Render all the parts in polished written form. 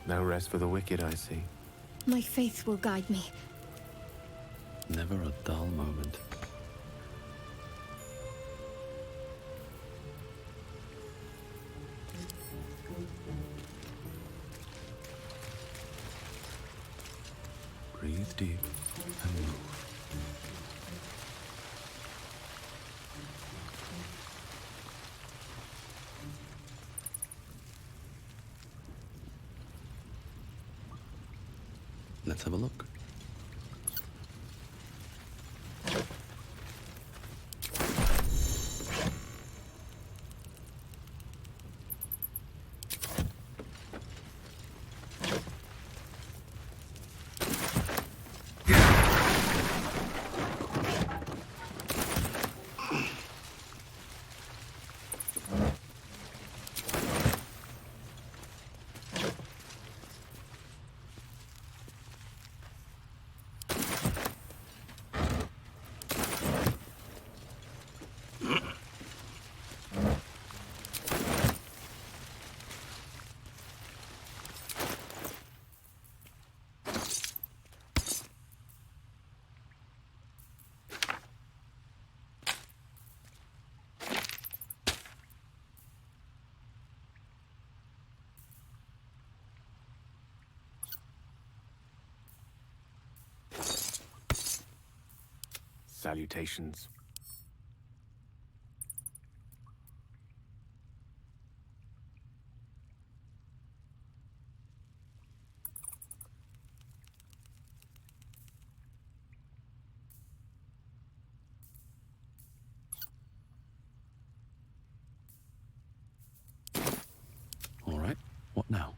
No rest for the wicked, I see. My faith will guide me. Never a dull moment. Breathe deep and move. Let's have a look. Salutations. All right, what now?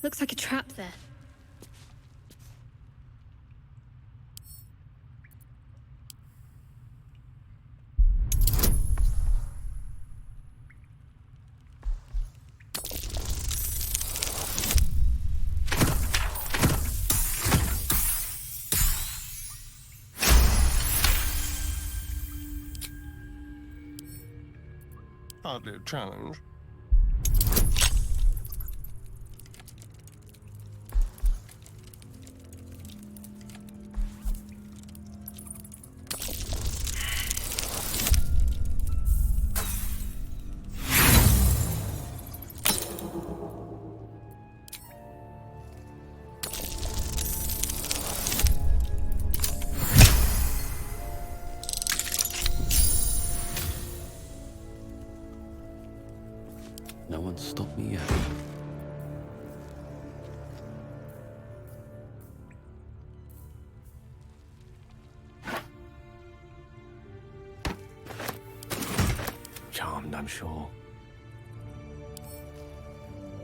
Looks like a trap there. Hardly a challenge. No one's stopped me yet. Charmed, I'm sure.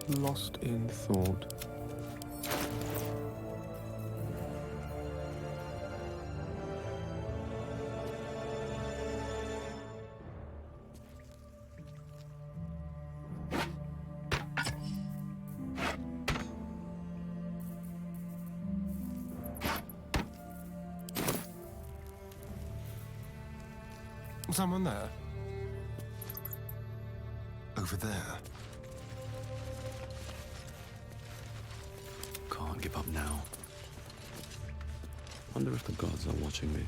Lost in thought. Someone there? Over there. Can't give up now. Wonder if the gods are watching me.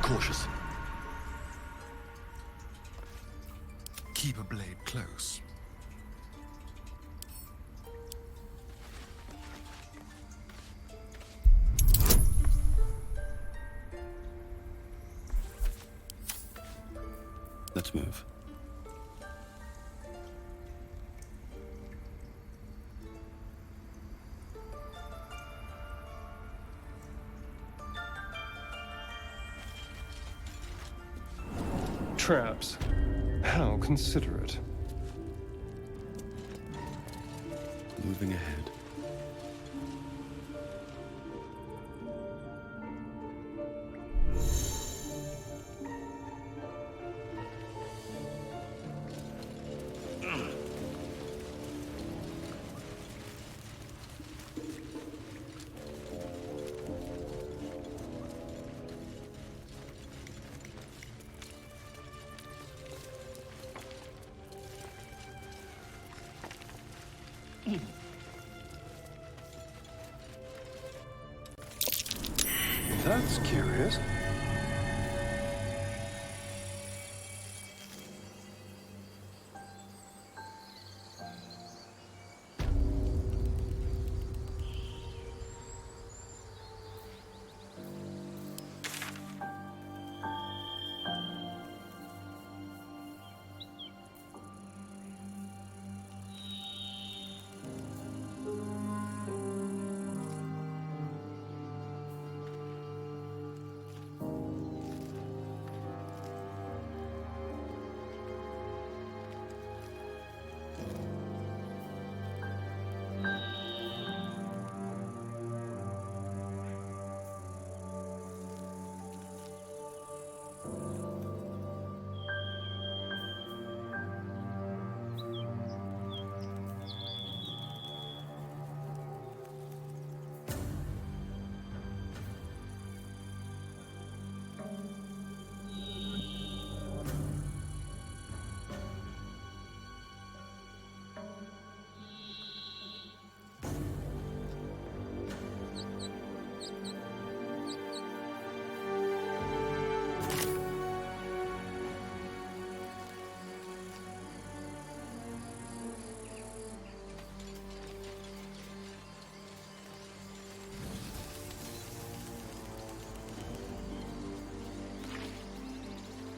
Cautious. Keep a blade close. Let's move. Traps. How considerate. Moving ahead. That's curious.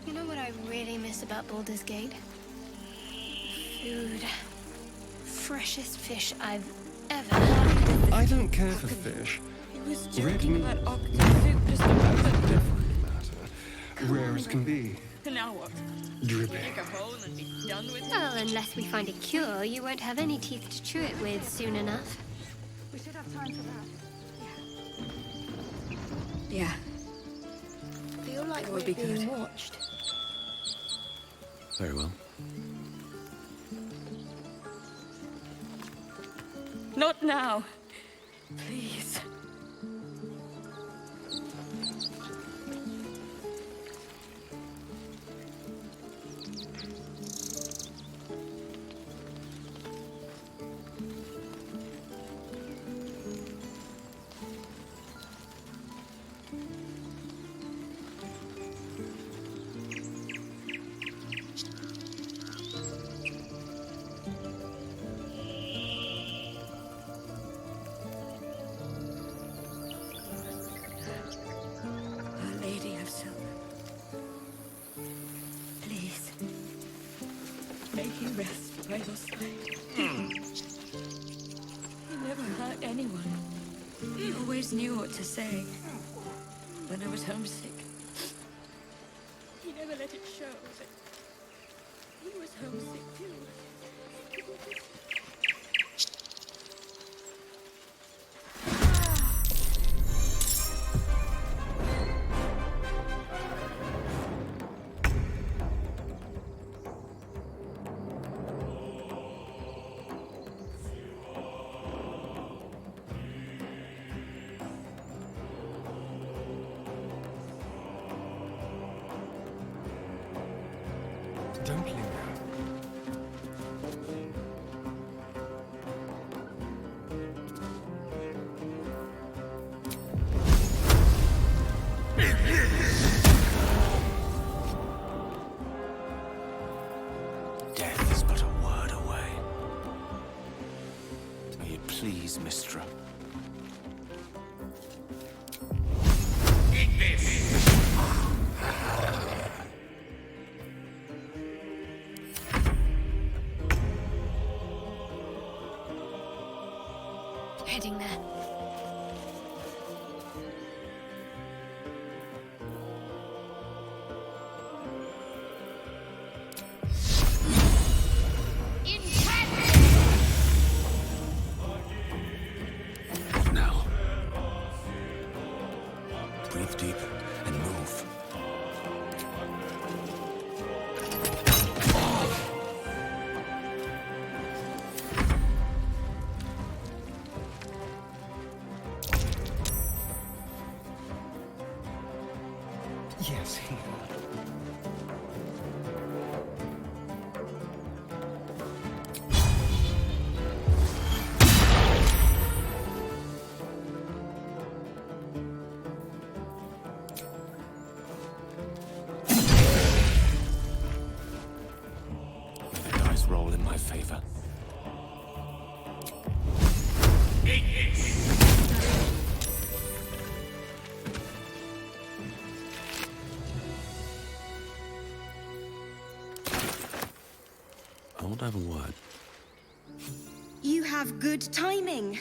You know what I really miss about Baldur's Gate? Food. Freshest fish I've ever had. I don't care for fish. He was Red joking meat. about octopus soup just a moment. Definitely matter. Rare as can be. Now what? Dripping. Dig a hole and be done with it? Well, unless we find a cure, you won't have any teeth to chew it with soon enough. We should have time for that. Yeah. Feel like That would be good. watched. Very well. Not now. Please. Our Lady of Silver. Please. May he rest by your side. He never hurt anyone. He always knew what to say. When I was homesick, he never let it show that he was homesick too. Don't linger. Death is but a word away. May it please, Mistra. Heading there. Now. Breathe deep and move. Yes, here. May the dice roll in my favor. I want to have a word. You have good timing.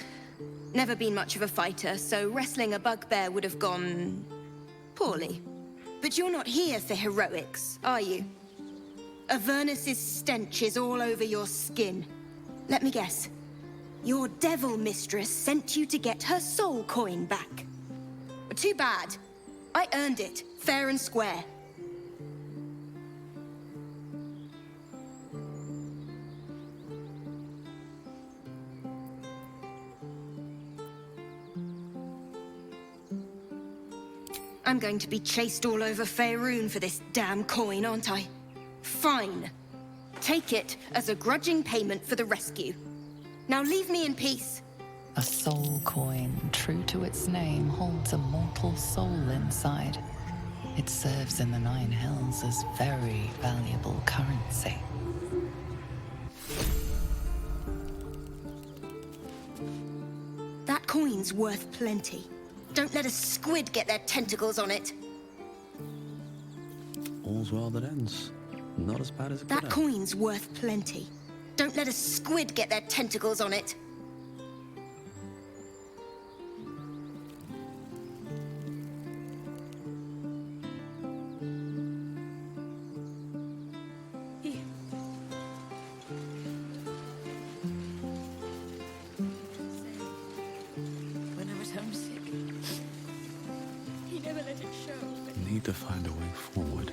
Never been much of a fighter, so wrestling a bugbear would have gone poorly. But you're not here for heroics, are you? Avernus's stench is all over your skin. Let me guess. Your devil mistress sent you to get her soul coin back. Too bad. I earned it, fair and square. I'm going to be chased all over Faerun for this damn coin, aren't I? Fine. Take it as a grudging payment for the rescue. Now leave me in peace. A soul coin, true to its name, holds a mortal soul inside. It serves in the Nine Hells as very valuable currency. That coin's worth plenty. Don't let a squid get their tentacles on it. All's well that ends. Not as bad as it could That have. coin's worth plenty. Don't let a squid get their tentacles on it. He... When I was homesick, he never let it show. But Need to find a way forward.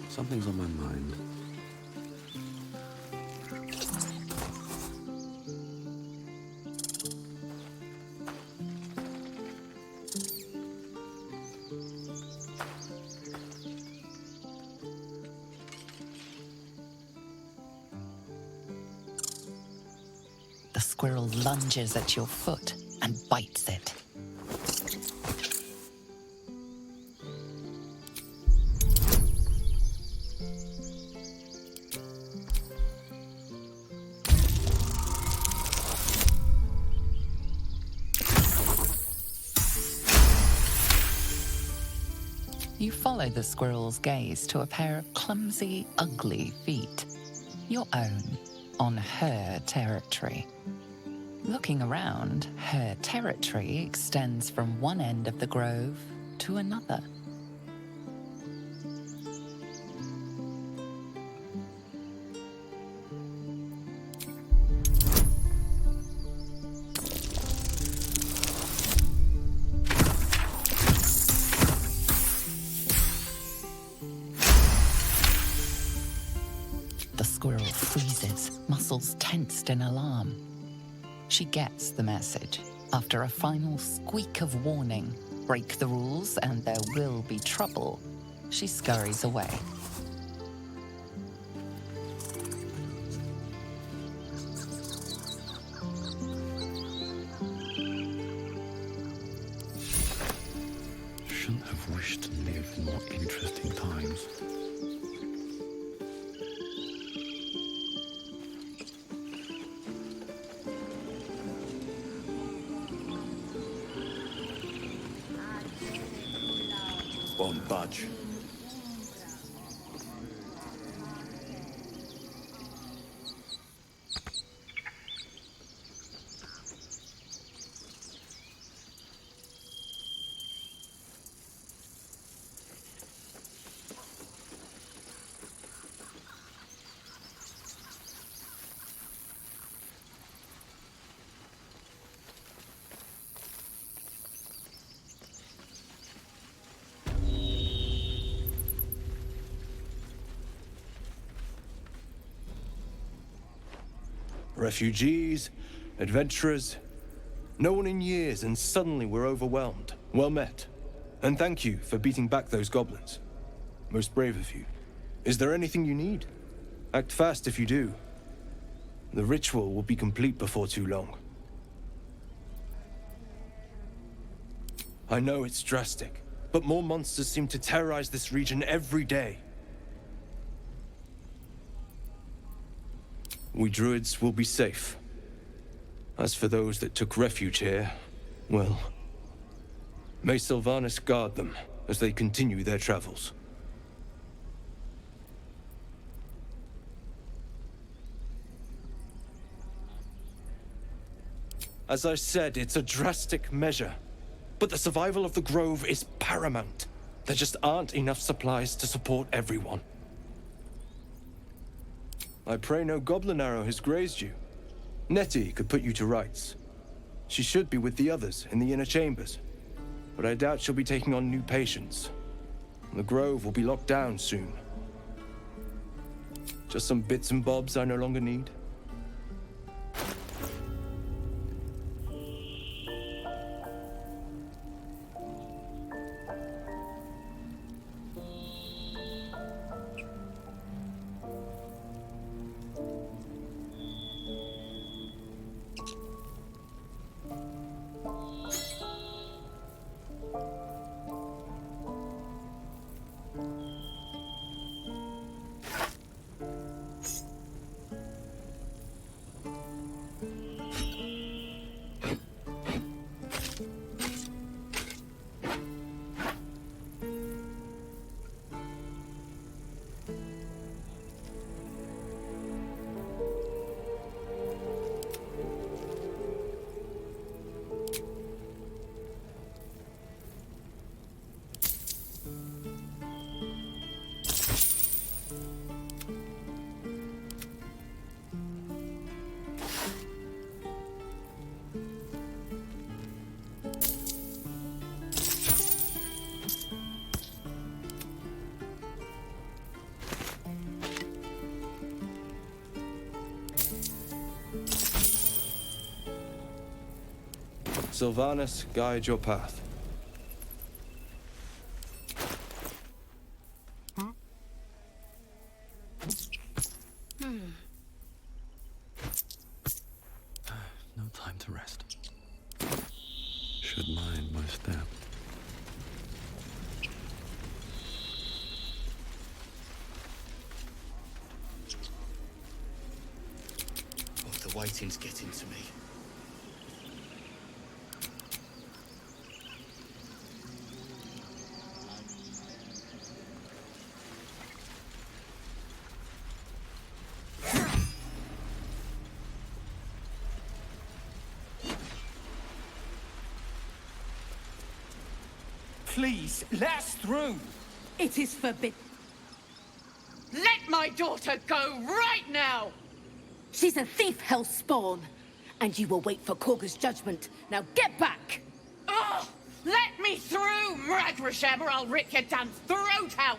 Something's on my mind. The squirrel lunges at your foot and bites it. You follow the squirrel's gaze to a pair of clumsy, ugly feet. Your own, on her territory. Looking around, her territory extends from one end of the grove to another. The squirrel freezes, muscles tensed in alarm. She gets the message. After a final squeak of warning, break the rules and there will be trouble, she scurries away. Shouldn't have wished to live more interesting times. Won't budge. Refugees, adventurers, no one in years, and suddenly we're overwhelmed. Well met. And thank you for beating back those goblins. Most brave of you. Is there anything you need? Act fast if you do. The ritual will be complete before too long. I know it's drastic, but more monsters seem to terrorize this region every day. We druids will be safe. As for those that took refuge here, well, may Sylvanas guard them as they continue their travels. As I said, it's a drastic measure, but the survival of the Grove is paramount. There just aren't enough supplies to support everyone. I pray no goblin arrow has grazed you. Nettie could put you to rights. She should be with the others in the inner chambers, but I doubt she'll be taking on new patients. The Grove will be locked down soon. Just some bits and bobs I no longer need. Sylvanas, guide your path. No time to rest. Should mind my step. Oh, the waiting's getting to me. Please, let us through. It is forbidden. Let my daughter go right now! She's a thief, hellspawn. And you will wait for Kagha's judgment. Now get back! Oh, let me through, Mragrasham, or I'll rip your damn throat out!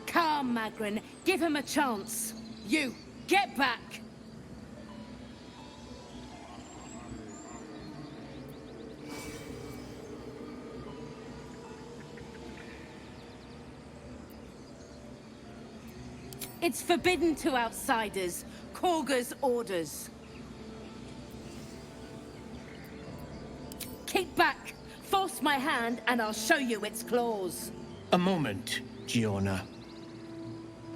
Calm, Magrin. Give him a chance. You, get back! It's forbidden to outsiders. Kagha's orders. Kick back. Force my hand and I'll show you its claws. A moment, Giona.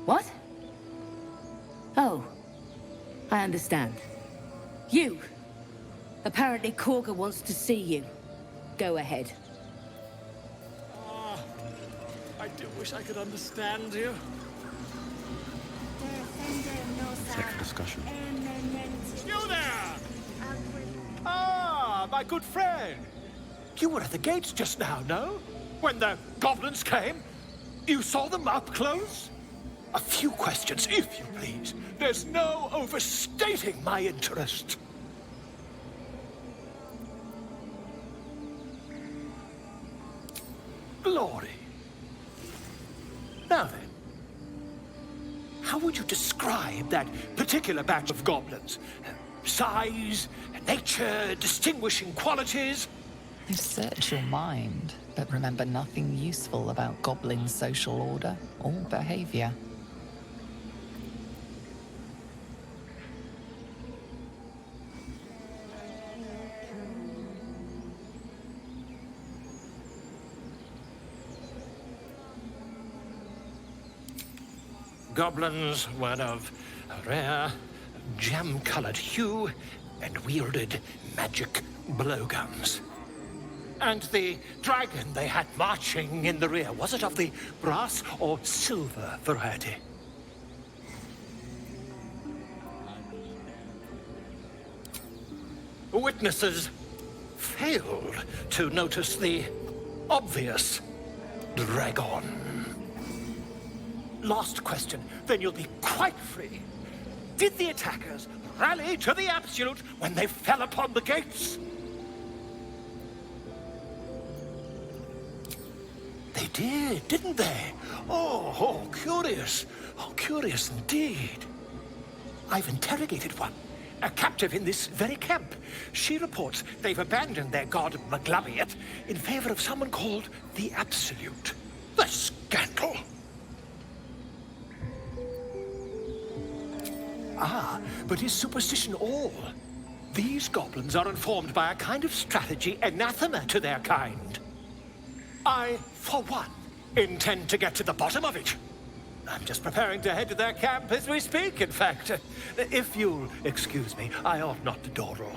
What? Oh, I understand. You. Apparently Kagha wants to see you. Go ahead. Oh, I do wish I could understand you. Take for discussion. You there! Ah, my good friend. You were at the gates just now, no? When the goblins came? You saw them up close? A few questions, if you please. There's no overstating my interest. Glory. Now then, how would you describe that particular batch of goblins? Size, nature, distinguishing qualities? You search your mind, but remember nothing useful about goblin social order or behavior. Goblins were of a rare, jam-colored hue and wielded magic blowguns. And the dragon they had marching in the rear, was it of the brass or silver variety? Witnesses failed to notice the obvious dragon. Last question, then you'll be quite free. Did the attackers rally to the absolute when they fell upon the gates? They did, didn't they? Oh, curious. Oh, curious indeed. I've interrogated one, a captive in this very camp. She reports they've abandoned their god Maglabiet in favor of someone called the Absolute. The scandal! Ah, but is superstition all? These goblins are informed by a kind of strategy anathema to their kind. I, for one, intend to get to the bottom of it. I'm just preparing to head to their camp as we speak, in fact. If you'll excuse me, I ought not to dawdle.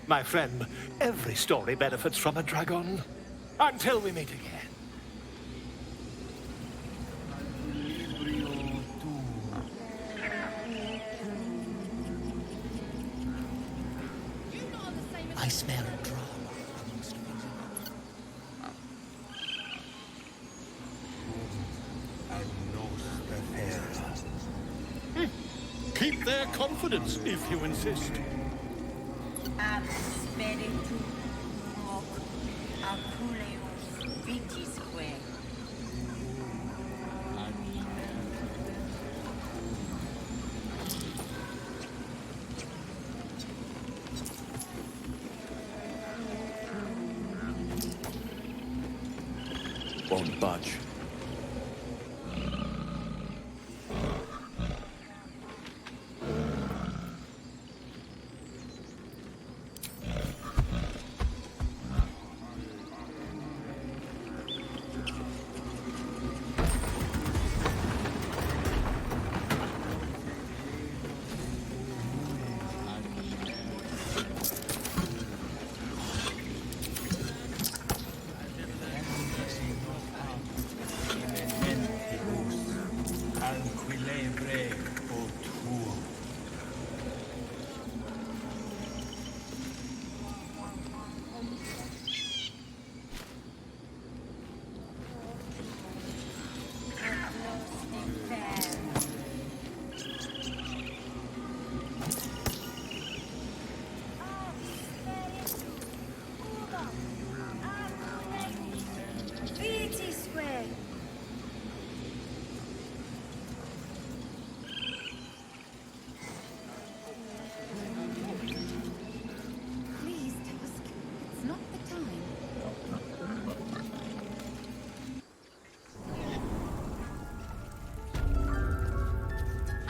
My friend, every story benefits from a dragon. Until we meet again. I smell a drama. Keep their confidence, if you insist. Won't budge.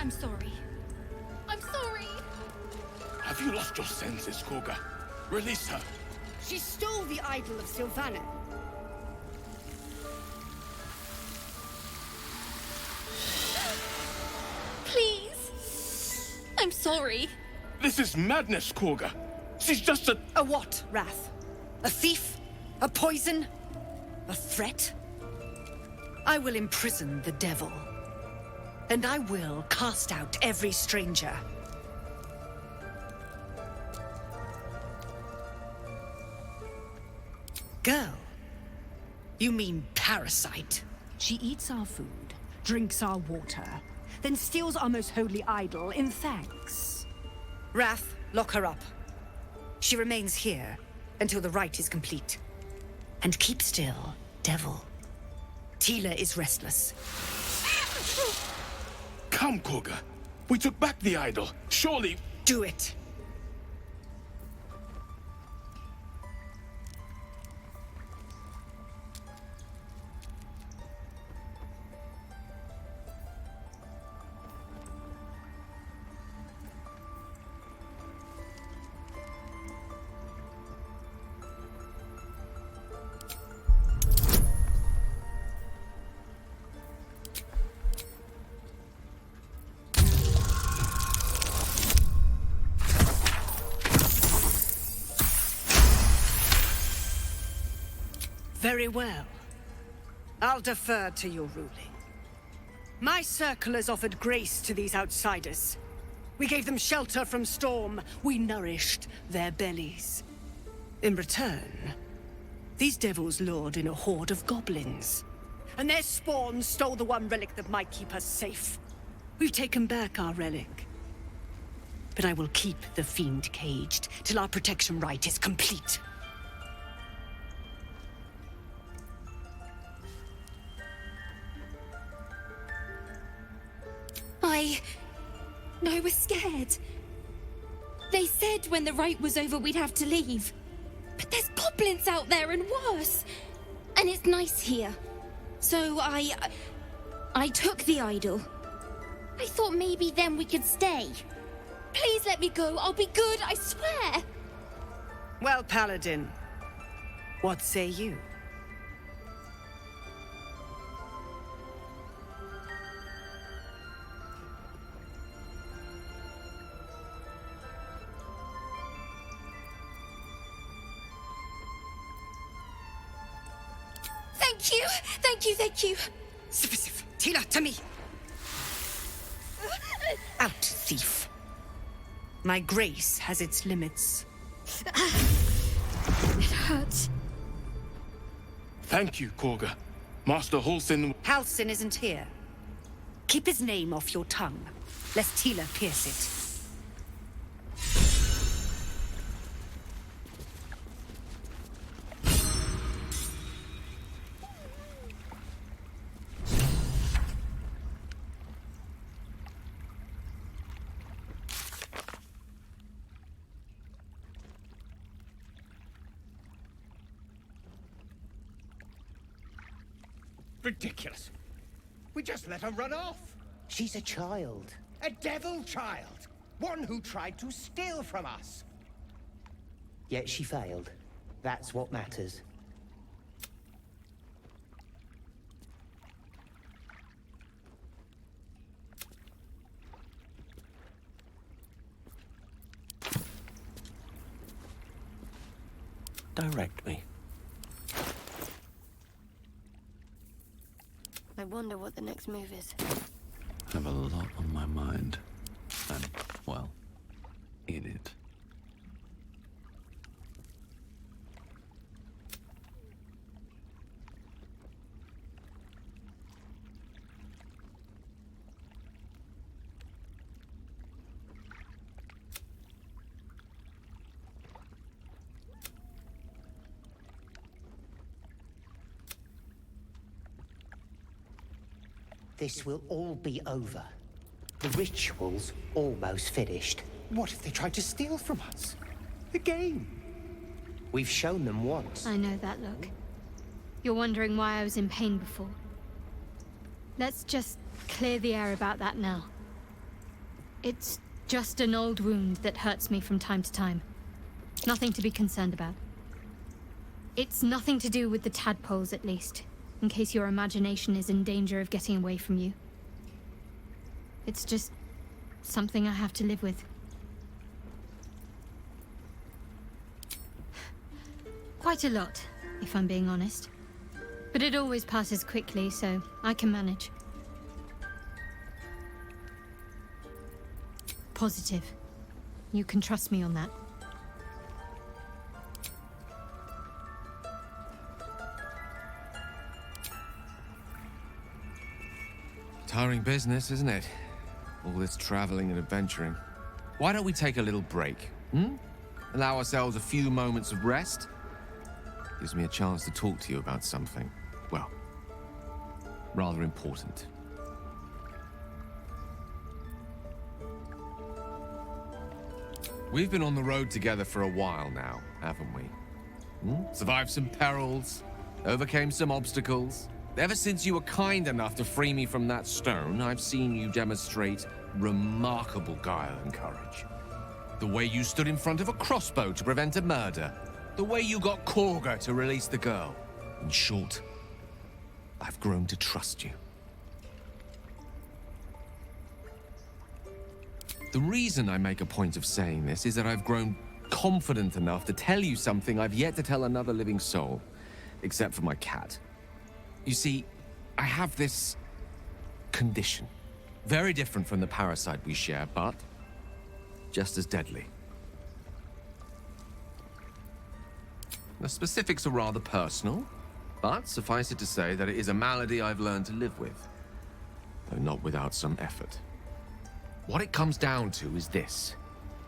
I'm sorry. I'm sorry! Have you lost your senses, Kagha? Release her. She stole the idol of Sylvana. Please! I'm sorry. This is madness, Kagha. She's just a... A what, Wrath? A thief? A poison? A threat? I will imprison the devil. And I will cast out every stranger. Girl? You mean parasite? She eats our food, drinks our water, then steals our most holy idol in thanks. Wrath, lock her up. She remains here until the rite is complete. And keep still, devil. Tila is restless. Come, Kagha. We took back the idol. Surely... Do it. Very well. I'll defer to your ruling. My circle has offered grace to these outsiders. We gave them shelter from storm. We nourished their bellies. In return, these devils lured in a horde of goblins. And their spawn stole the one relic that might keep us safe. We've taken back our relic. But I will keep the fiend caged till our protection rite is complete. I was scared. They said when the rite was over we'd have to leave. But there's goblins out there and worse. And it's nice here. So I took the idol. I thought maybe then we could stay. Please let me go. I'll be good, I swear. Well, Paladin, what say you? Thank you. Tila, to me! Out, thief. My grace has its limits. It hurts. Thank you, Kagha. Master Halsin... Halsin isn't here. Keep his name off your tongue, lest Tila pierce it. Ridiculous. We just let her run off. She's a child. A devil child. One who tried to steal from us. Yet she failed. That's what matters. Direct me. I wonder what the next move is. I have a lot on my mind. And, well, in it. This will all be over. The ritual's almost finished. What if they tried to steal from us? Again? We've shown them once. I know that look. You're wondering why I was in pain before. Let's just clear the air about that now. It's just an old wound that hurts me from time to time. Nothing to be concerned about. It's nothing to do with the tadpoles, at least. In case your imagination is in danger of getting away from you. It's just something I have to live with. Quite a lot, if I'm being honest. But it always passes quickly, so I can manage. Positive. You can trust me on that. Tiring business, isn't it? All this traveling and adventuring. Why don't we take a little break, hmm? Allow ourselves a few moments of rest? Gives me a chance to talk to you about something, well, rather important. We've been on the road together for a while now, haven't we? Survived some perils, overcame some obstacles. Ever since you were kind enough to free me from that stone, I've seen you demonstrate remarkable guile and courage. The way you stood in front of a crossbow to prevent a murder. The way you got Kagha to release the girl. In short, I've grown to trust you. The reason I make a point of saying this is that I've grown confident enough to tell you something I've yet to tell another living soul, except for my cat. You see, I have this condition. Very different from the parasite we share, but just as deadly. The specifics are rather personal, but suffice it to say that it is a malady I've learned to live with, though not without some effort. What it comes down to is this.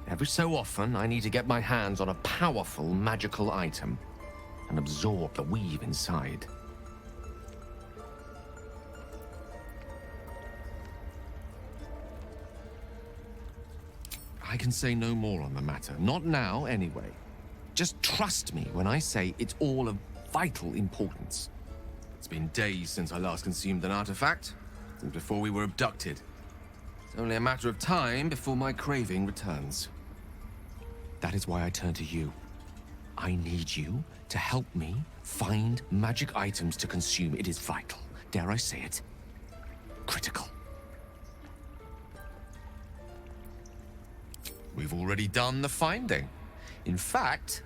Every so often, I need to get my hands on a powerful magical item and absorb the weave inside. I can say no more on the matter. Not now, anyway. Just trust me when I say it's all of vital importance. It's been days since I last consumed an artifact, since before we were abducted. It's only a matter of time before my craving returns. That is why I turn to you. I need you to help me find magic items to consume. It is vital. Dare I say it? Critical. We've already done the finding. In fact,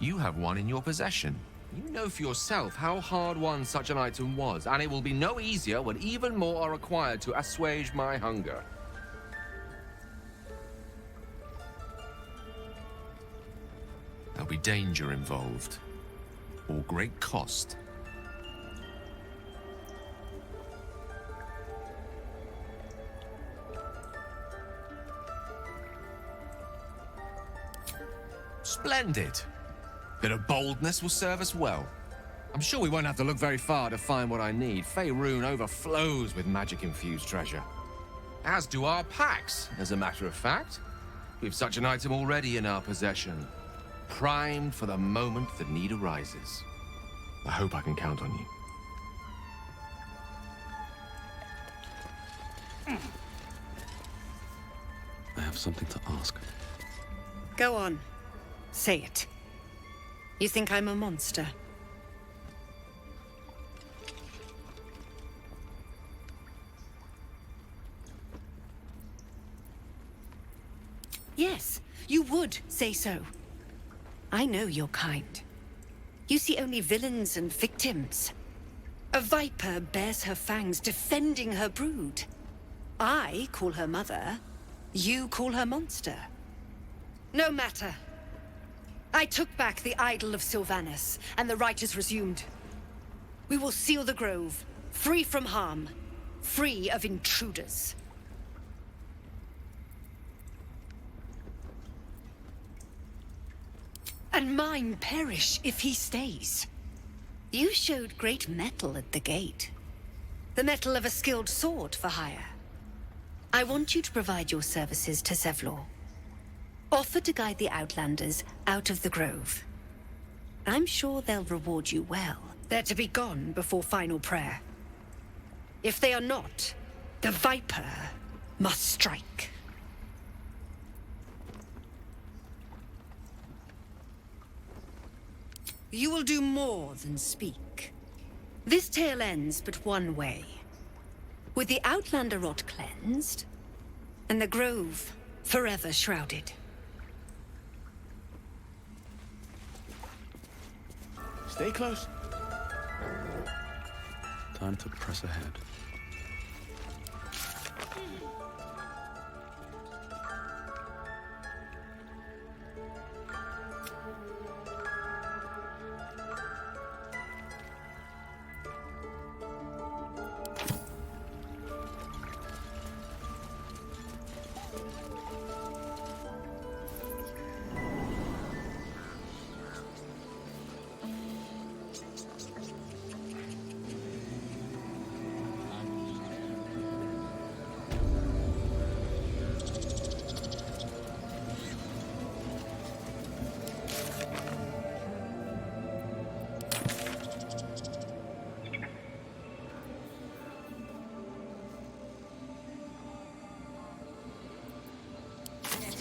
you have one in your possession. You know for yourself how hard-won such an item was, and it will be no easier when even more are required to assuage my hunger. There'll be danger involved, or great cost. Splendid. Bit of boldness will serve us well. I'm sure we won't have to look very far to find what I need. Faerun overflows with magic-infused treasure. As do our packs, as a matter of fact. We've such an item already in our possession. Primed for the moment the need arises. I hope I can count on you. I have something to ask. Go on. Say it. You think I'm a monster? Yes, you would say so. I know your kind. You see only villains and victims. A viper bears her fangs defending her brood. I call her mother. You call her monster. No matter. I took back the idol of Sylvanus, and the rite is resumed. We will seal the grove, free from harm, free of intruders. And mine perish if he stays. You showed great mettle at the gate. The mettle of a skilled sword for hire. I want you to provide your services to Zevlor. Offer to guide the Outlanders out of the grove. I'm sure they'll reward you well. They're to be gone before final prayer. If they are not, the Viper must strike. You will do more than speak. This tale ends but one way. With the Outlander rot cleansed, and the grove forever shrouded. Stay close. Time to press ahead.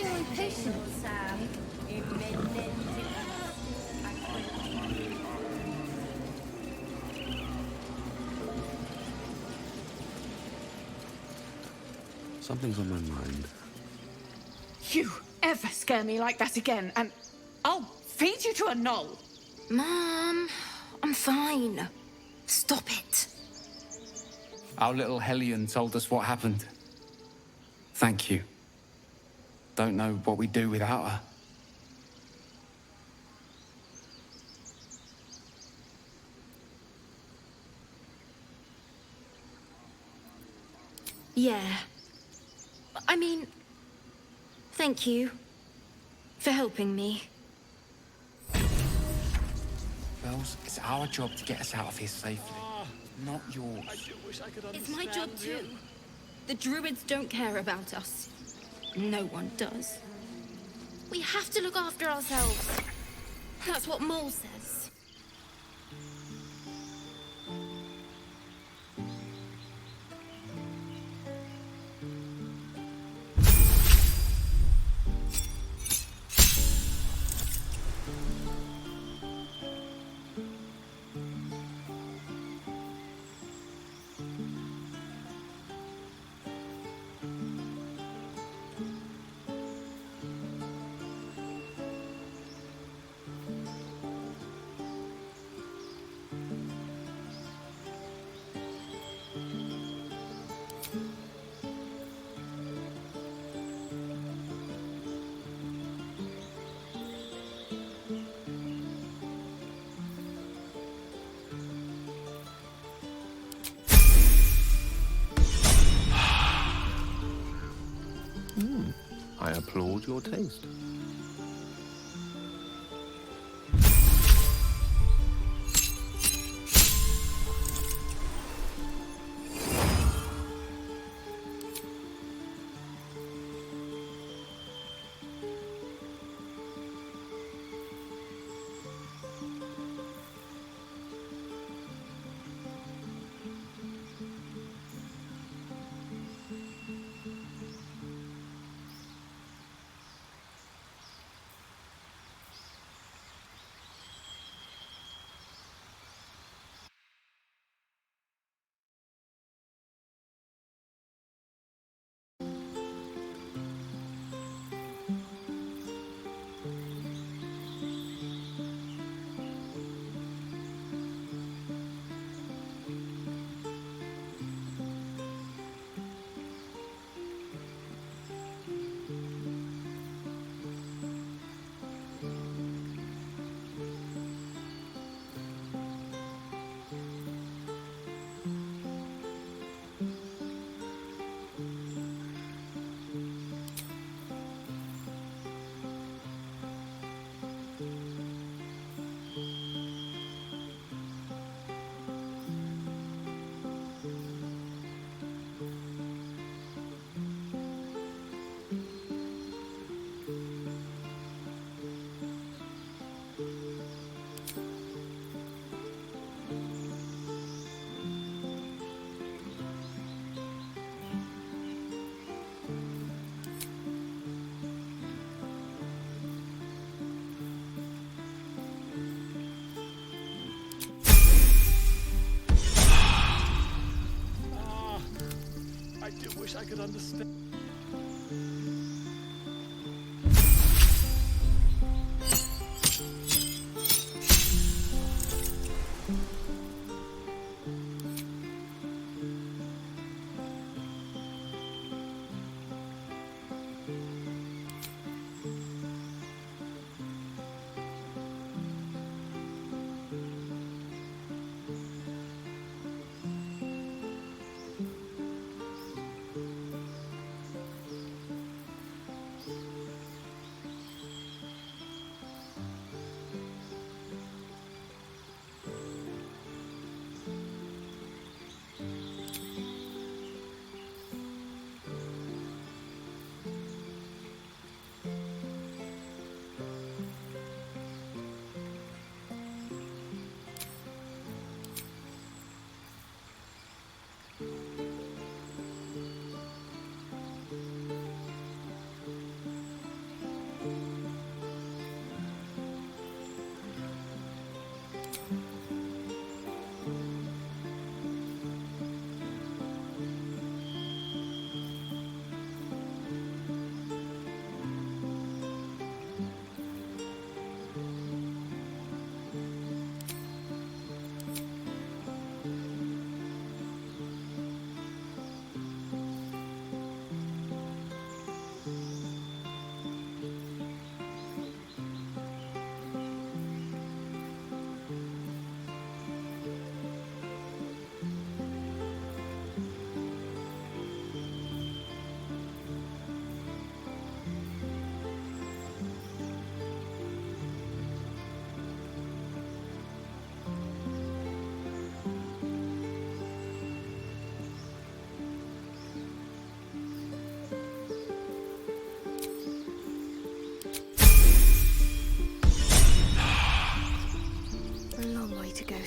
your impatience, Sam. Something's on my mind. You ever scare me like that again, and I'll feed you to a knoll. Mom, I'm fine. Stop it. Our little Hellion told us what happened. Thank you. Don't know what we'd do without her. Yeah. I mean, thank you for helping me. Bells, it's our job to get us out of here safely, not yours. It's my job too. The druids don't care about us. No one does. We have to look after ourselves. That's what Mole says. I applaud your taste. I do wish I could understand.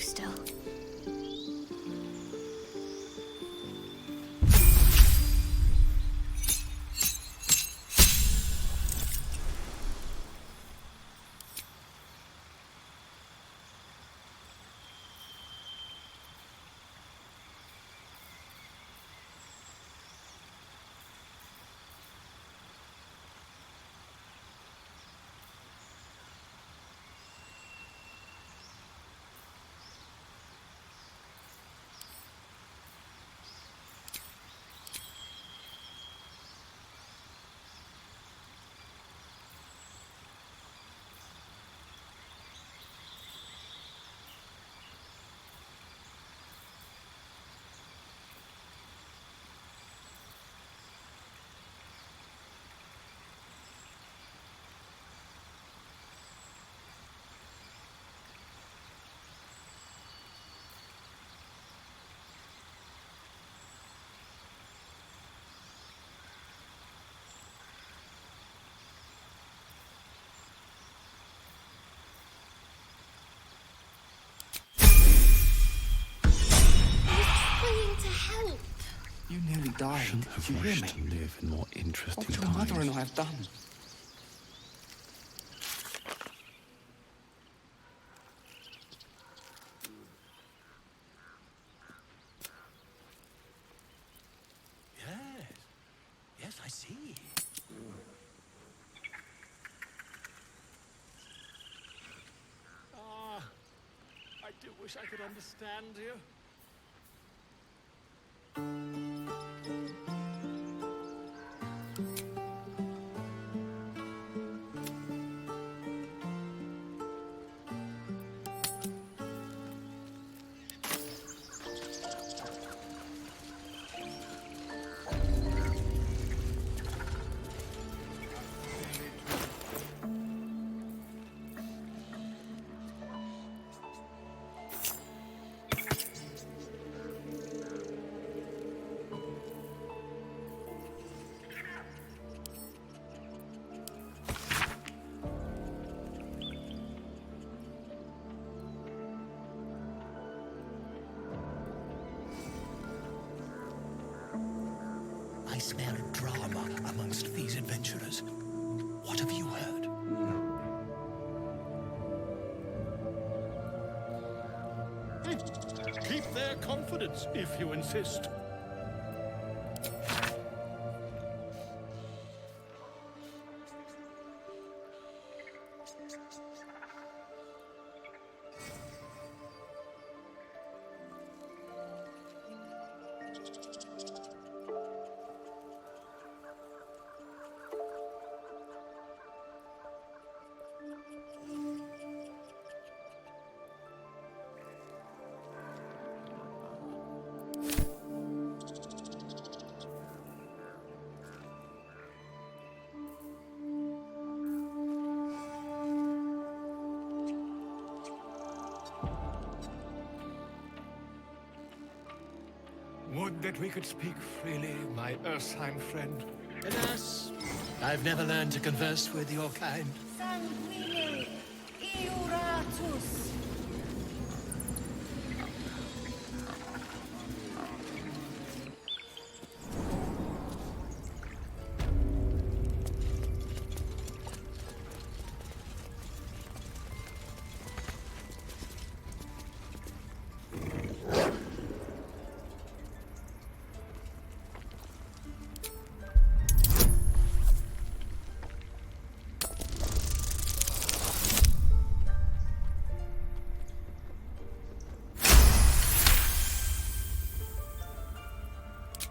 still. You nearly died. Shouldn't have Did you hear wished me? to live in more interesting What your times. mother and I have done. Yes. Yes, I see. Ah, I do wish I could understand you. I smell drama amongst these adventurers. What have you heard? Keep their confidence, if you insist. Would that we could speak freely, my Ursine friend. Alas, I've never learned to converse with your kind. Sanguine iuratus.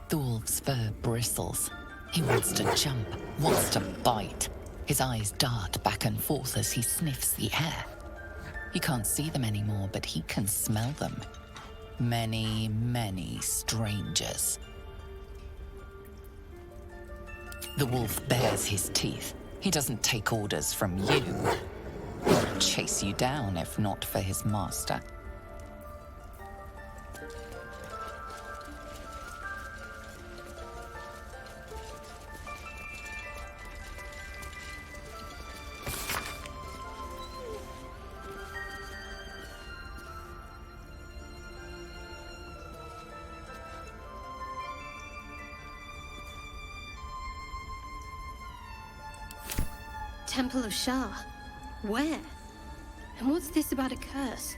The wolf's fur bristles. He wants to jump, wants to bite. His eyes dart back and forth as he sniffs the air. He can't see them anymore, but he can smell them. Many, many strangers. The wolf bares his teeth. He doesn't take orders from you. He'll chase you down if not for his master. Temple of Shah. Where? And what's this about a curse?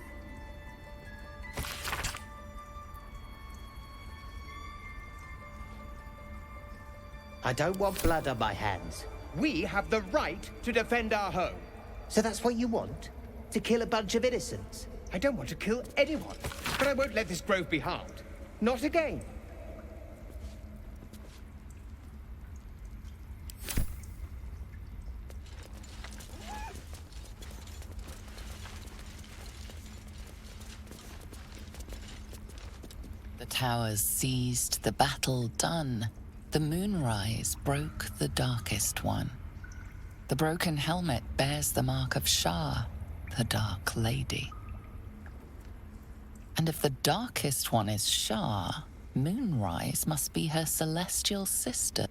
I don't want blood on my hands. We have the right to defend our home. So that's what you want? To kill a bunch of innocents? I don't want to kill anyone, but I won't let this grove be harmed. Not again. The towers seized, the battle done. The moonrise broke the darkest one. The broken helmet bears the mark of Shah, the Dark Lady. And if the darkest one is Shah, Moonrise must be her celestial sister.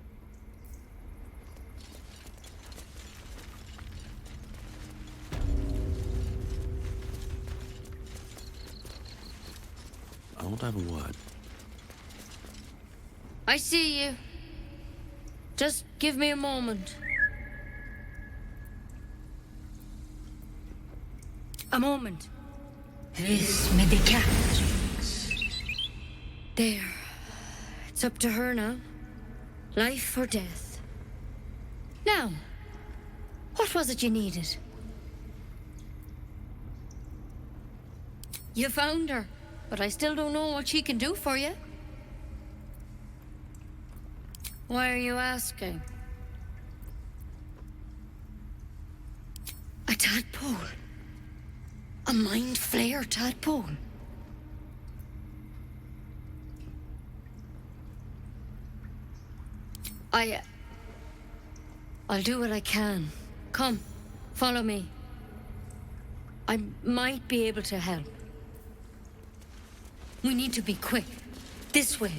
I want to have a word. I see you. Just give me a moment. A moment. Vis medicatrix. There. It's up to her now. Life or death. Now, what was it you needed? You found her, but I still don't know what she can do for you. Why are you asking? A tadpole. A mind flayer tadpole. I'll do what I can. Come, follow me. I might be able to help. We need to be quick. This way.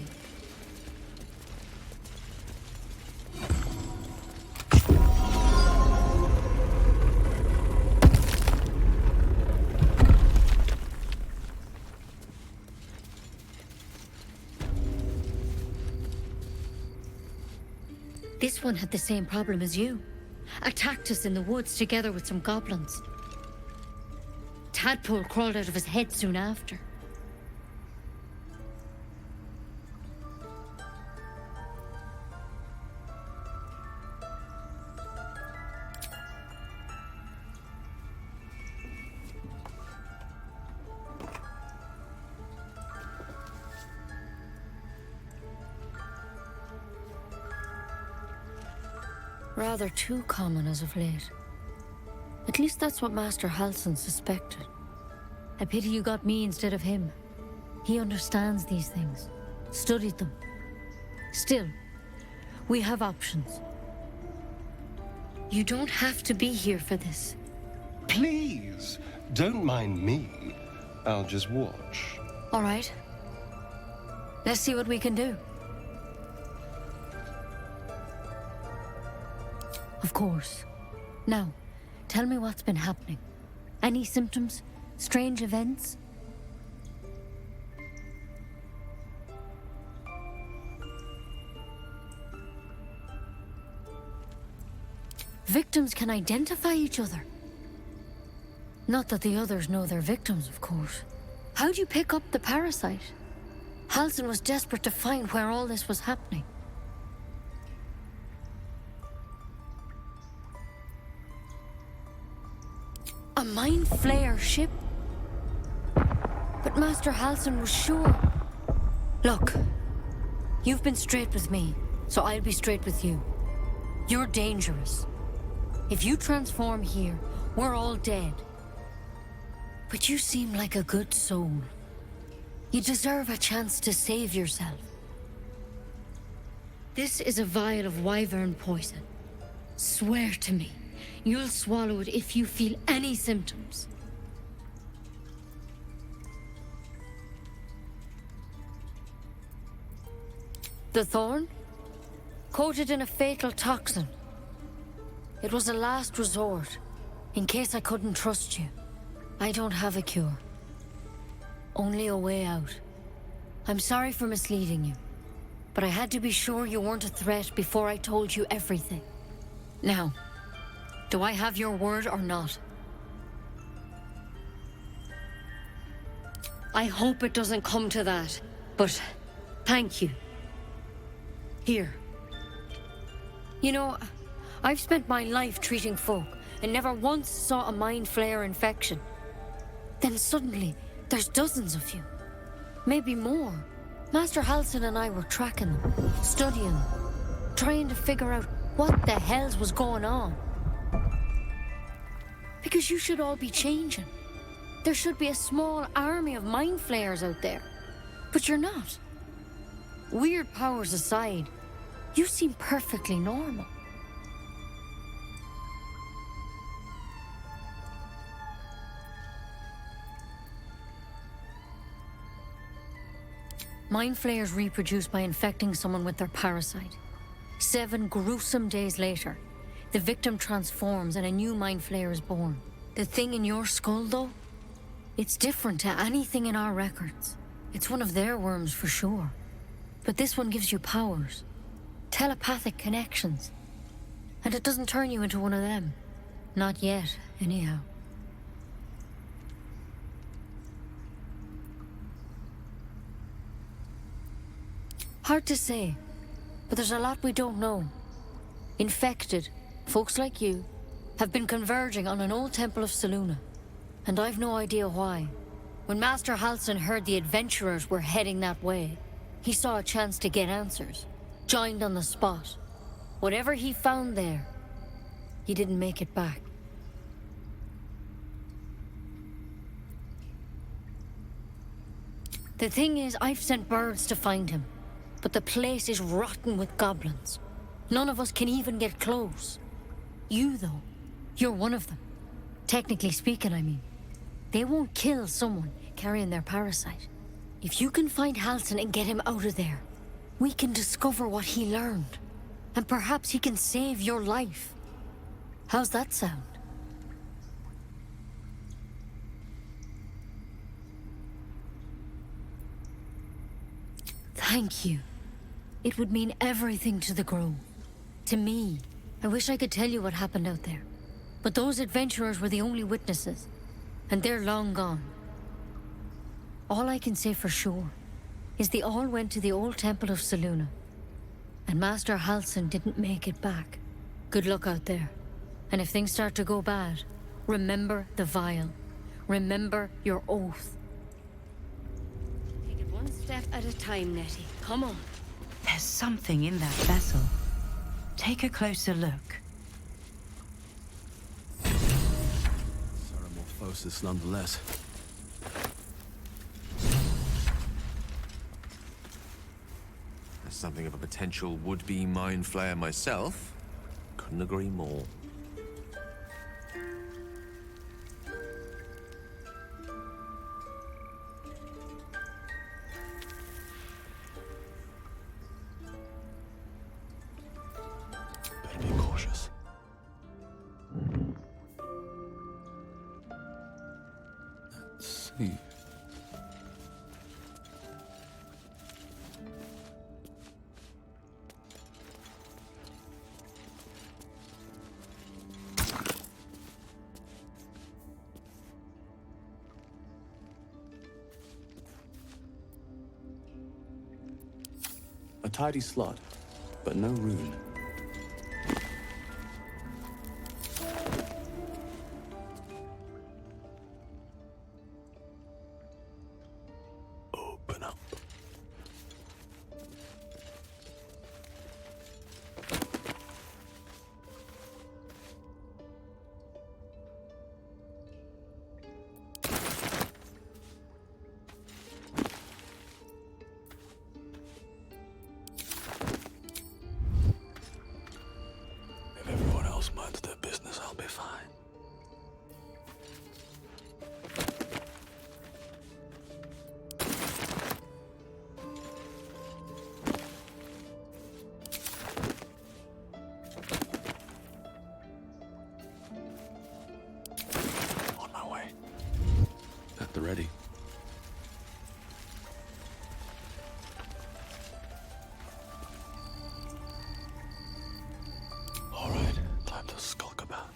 This one had the same problem as you. Attacked us in the woods together with some goblins. Tadpole crawled out of his head soon after. Rather too common as of late. At least that's what Master Halsin suspected. I pity you got me instead of him. He understands these things, studied them. Still, we have options. You don't have to be here for this. Please, don't mind me. I'll just watch. All right. Let's see what we can do. Of course. Now, tell me what's been happening. Any symptoms? Strange events? Victims can identify each other. Not that the others know they're victims, of course. How'd you pick up the parasite? Halsin was desperate to find where all this was happening. A mind flayer ship? But Master Halsin was sure. Look, you've been straight with me, so I'll be straight with you. You're dangerous. If you transform here, we're all dead. But you seem like a good soul. You deserve a chance to save yourself. This is a vial of wyvern poison. Swear to me. You'll swallow it if you feel any symptoms. The thorn? Coated in a fatal toxin. It was a last resort, in case I couldn't trust you. I don't have a cure. Only a way out. I'm sorry for misleading you, but I had to be sure you weren't a threat before I told you everything. Now, Do I have your word or not? I hope it doesn't come to that, but thank you. Here. You know, I've spent my life treating folk and never once saw a mind flayer infection. Then suddenly, there's dozens of you. Maybe more. Master Halsin and I were tracking them, studying them, trying to figure out what the hells was going on. Because you should all be changing. There should be a small army of mind flayers out there. But you're not. Weird powers aside, you seem perfectly normal. Mind flayers reproduce by infecting someone with their parasite. 7 gruesome days later, the victim transforms and a new mind flayer is born. The thing in your skull, though, it's different to anything in our records. It's one of their worms for sure. But this one gives you powers, telepathic connections. And it doesn't turn you into one of them. Not yet, anyhow. Hard to say, but there's a lot we don't know. Infected, folks like you, have been converging on an old temple of Selûne, and I've no idea why. When Master Halsin heard the adventurers were heading that way, he saw a chance to get answers, joined on the spot. Whatever he found there, he didn't make it back. The thing is, I've sent birds to find him. But the place is rotten with goblins. None of us can even get close. You, though, you're one of them. Technically speaking, I mean. They won't kill someone carrying their parasite. If you can find Halsin and get him out of there, we can discover what he learned. And perhaps he can save your life. How's that sound? Thank you. It would mean everything to the Grove. To me. I wish I could tell you what happened out there. But those adventurers were the only witnesses. And they're long gone. All I can say for sure is they all went to the old temple of Selûne. And Master Halsin didn't make it back. Good luck out there. And if things start to go bad, remember the vial. Remember your oath. Take it one step at a time, Nettie. Come on. There's something in that vessel. Take a closer look. Metamorphosis nonetheless. As something of a potential would-be mind flayer myself, couldn't agree more. Better be cautious. Let's see. A tidy slot, but no rune. Open up. If everyone else minds their business, I'll be fine. On my way. At the ready. All right, time to skulk about.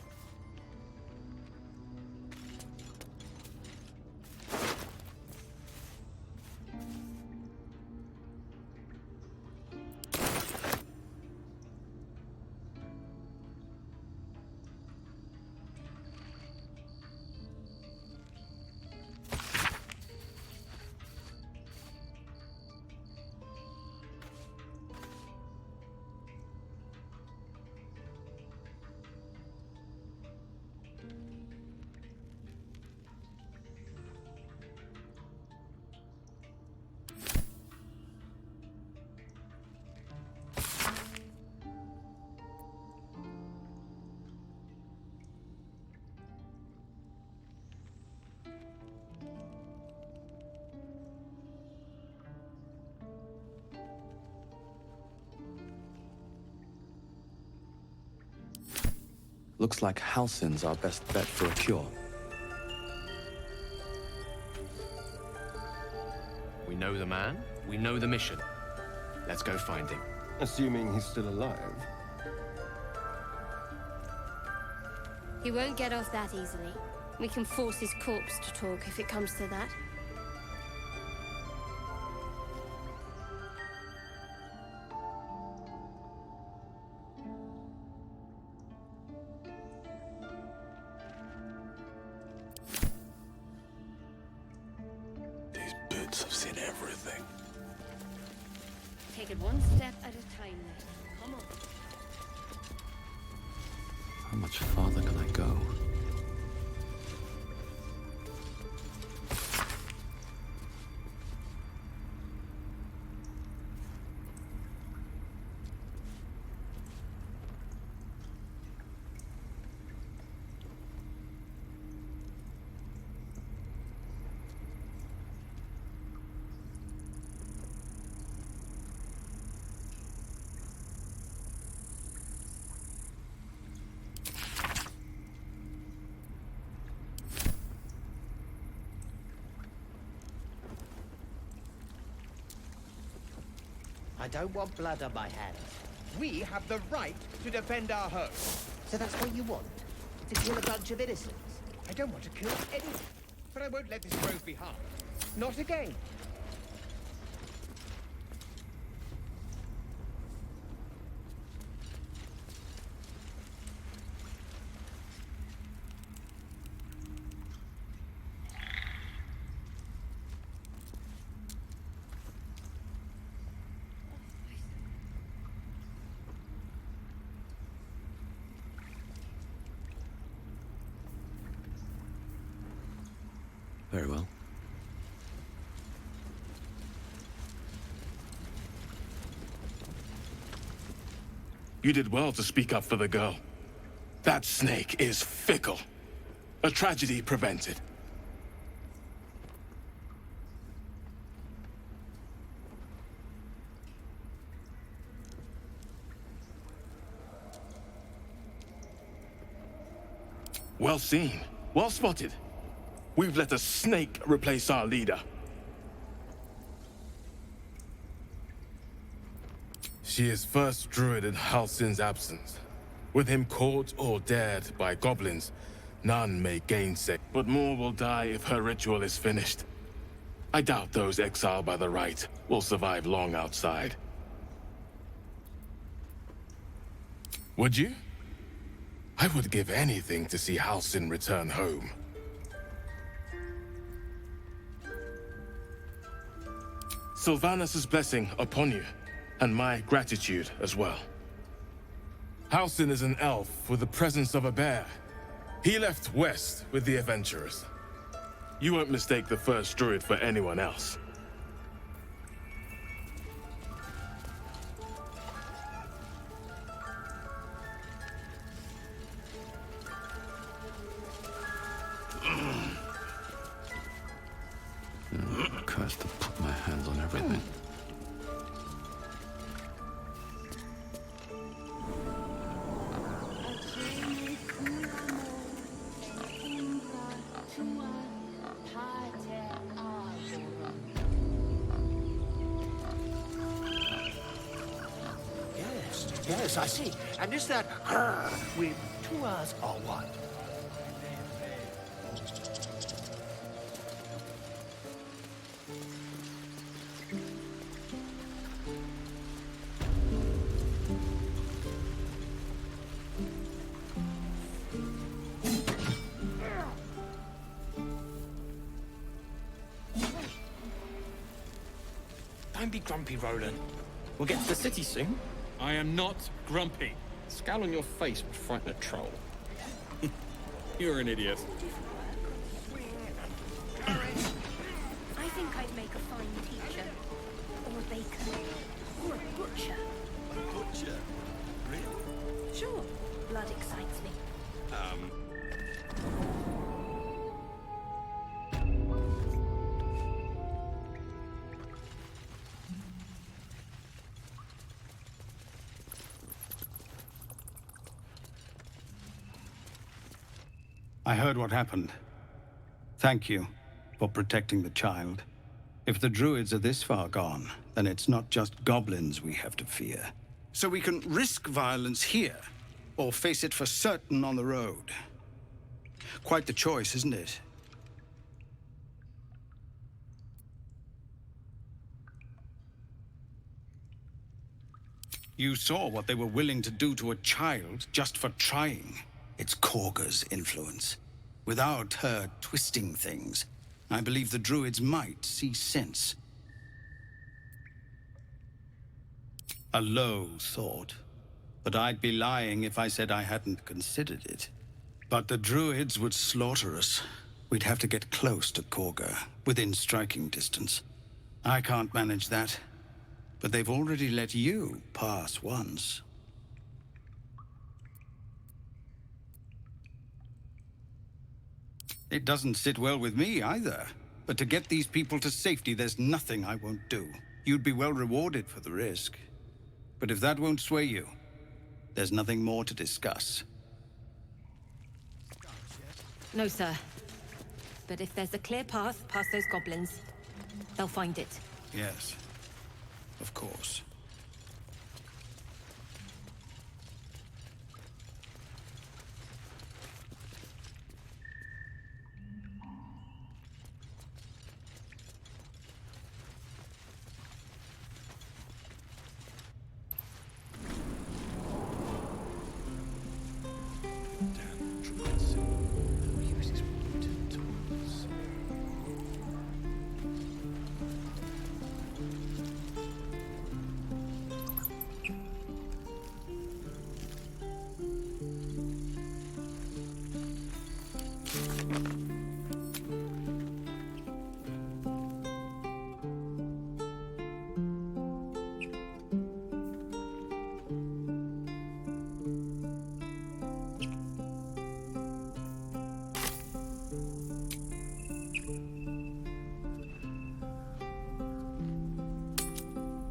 Looks like Halsin's our best bet for a cure. We know the man, we know the mission. Let's go find him. Assuming he's still alive. He won't get off that easily. We can force his corpse to talk if it comes to that. These boots have seen everything. Take it one step at a time then. Come on. How much farther can I go? I don't want blood on my hands. We have the right to defend our home. So that's what you want? To kill a bunch of innocents? I don't want to kill anyone, but I won't let this grove be harmed. Not again. Very well. You did well to speak up for the girl. That snake is fickle. A tragedy prevented. Well seen. Well spotted. We've let a snake replace our leader. She is first druid in Halsin's absence. With him caught or dared by goblins, none may gainsay. But more will die if her ritual is finished. I doubt those exiled by the right will survive long outside. Would you? I would give anything to see Halsin return home. Sylvanus' blessing upon you, and my gratitude as well. Halsin is an elf with the presence of a bear. He left west with the adventurers. You won't mistake the first druid for anyone else. Cursed to put my hands on everything. Yes, I see. And is that with two R's or one? Don't be grumpy, Roland. We'll get to the city soon. I am not grumpy. The scowl on your face would frighten a troll. You're an idiot. I think I'd make a fine teacher. Or a baker. Or a butcher. A butcher? Really? Sure. Blood excites me. I heard what happened. Thank you for protecting the child. If the druids are this far gone, then it's not just goblins we have to fear. So we can risk violence here, or face it for certain on the road. Quite the choice, isn't it? You saw what they were willing to do to a child just for trying. It's Kagha's influence. Without her twisting things, I believe the druids might see sense. A low thought, but I'd be lying if I said I hadn't considered it. But the druids would slaughter us. We'd have to get close to Kagha, within striking distance. I can't manage that, but they've already let you pass once. It doesn't sit well with me either. But to get these people to safety, there's nothing I won't do. You'd be well rewarded for the risk. But if that won't sway you, there's nothing more to discuss. No, sir. But if there's a clear path past those goblins, they'll find it. Yes, of course.